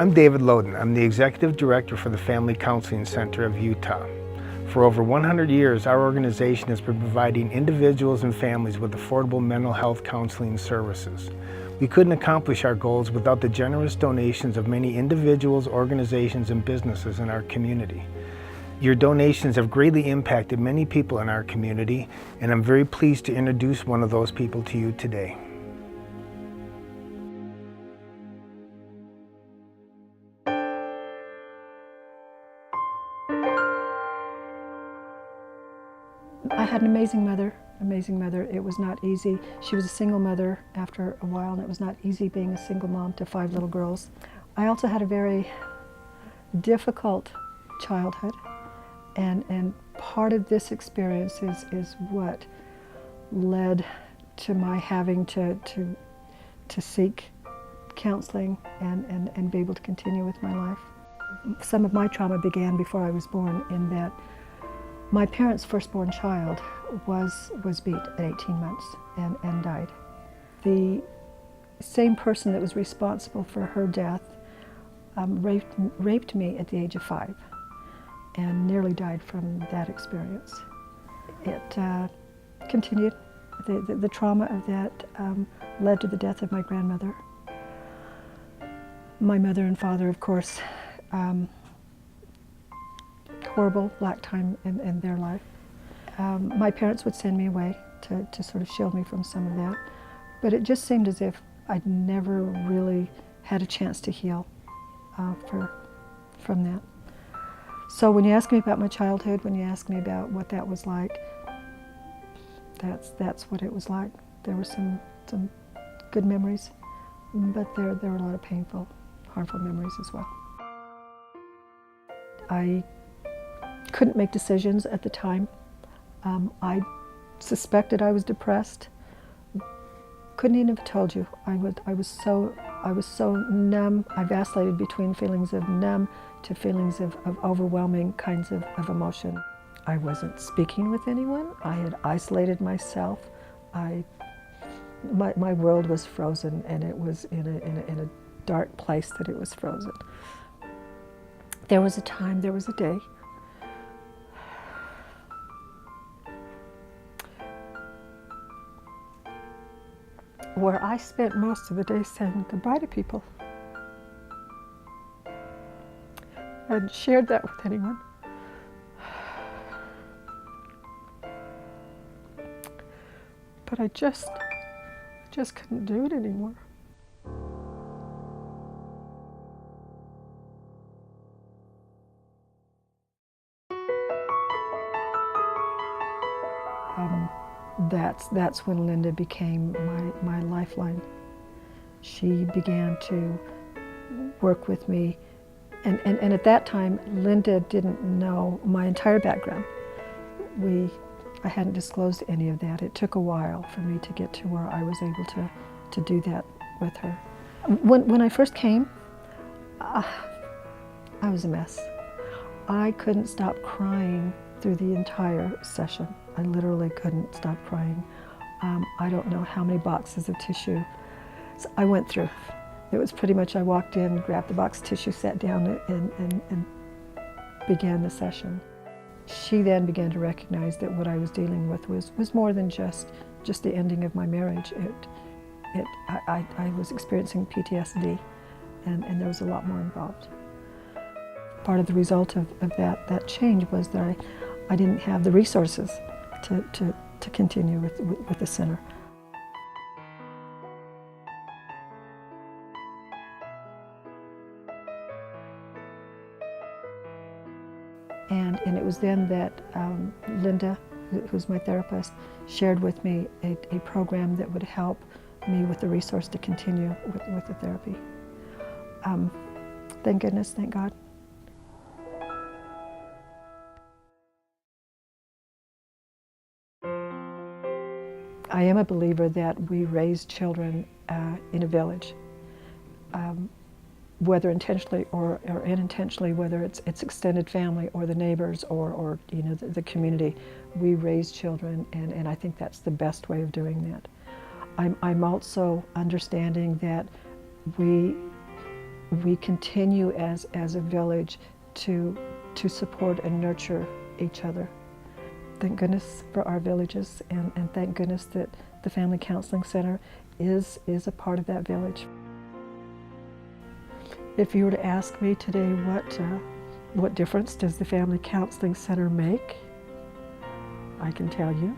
I'm David Loden. I'm the Executive Director for the Family Counseling Center of Utah. For over 100 years, our organization has been providing individuals and families with affordable mental health counseling services. We couldn't accomplish our goals without the generous donations of many individuals, organizations, and businesses in our community. Your donations have greatly impacted many people in our community, and I'm very pleased to introduce one of those people to you today. I had an amazing mother. It was not easy. She was a single mother after a while, and it was not easy being a single mom to 5 little girls. I also had a very difficult childhood, and part of this experience is what led to my having to seek counseling and be able to continue with my life. Some of my trauma began before I was born, in that my parents' firstborn child was beat at 18 months and died. The same person that was responsible for her death raped me at the age of 5 and nearly died from that experience. It continued. The trauma of that led to the death of my grandmother. My mother and father, of course, horrible black time in their life. My parents would send me away to sort of shield me from some of that, but it just seemed as if I'd never really had a chance to heal from that. So when you ask me about my childhood, when you ask me about what that was like, that's what it was like. There were some good memories, but there were a lot of painful, harmful memories as well. I couldn't make decisions at the time. I suspected I was depressed. Couldn't even have told you. I was so numb. I vacillated between feelings of numb to feelings of overwhelming kinds of emotion. I wasn't speaking with anyone. I had isolated myself. My world was frozen, and it was in a dark place that it was frozen. There was a time, there was a day where I spent most of the day saying goodbye to people. I hadn't shared that with anyone. But I just couldn't do it anymore. That's when Linda became my lifeline. She began to work with me, and at that time, Linda didn't know my entire background. I hadn't disclosed any of that. It took a while for me to get to where I was able to do that with her. When I first came, I was a mess. I couldn't stop crying through the entire session. I literally couldn't stop crying. I don't know how many boxes of tissue I went through. It was pretty much, I walked in, grabbed the box of tissue, sat down, and began the session. She then began to recognize that what I was dealing with was more than just the ending of my marriage. I was experiencing PTSD, and there was a lot more involved. Part of the result of that change was that I didn't have the resources to continue with the center. And it was then that Linda, who's my therapist, shared with me a program that would help me with the resource to continue with the therapy. Thank goodness, thank God. I am a believer that we raise children in a village, whether intentionally or unintentionally, whether it's extended family or the neighbors or the community. We raise children, and I think that's the best way of doing that. I'm also understanding that we we continue as a village to support and nurture each other. Thank goodness for our villages, and thank goodness that the Family Counseling Center is a part of that village. If you were to ask me today what difference does the Family Counseling Center make, I can tell you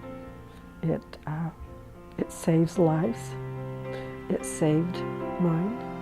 it saves lives. It saved mine.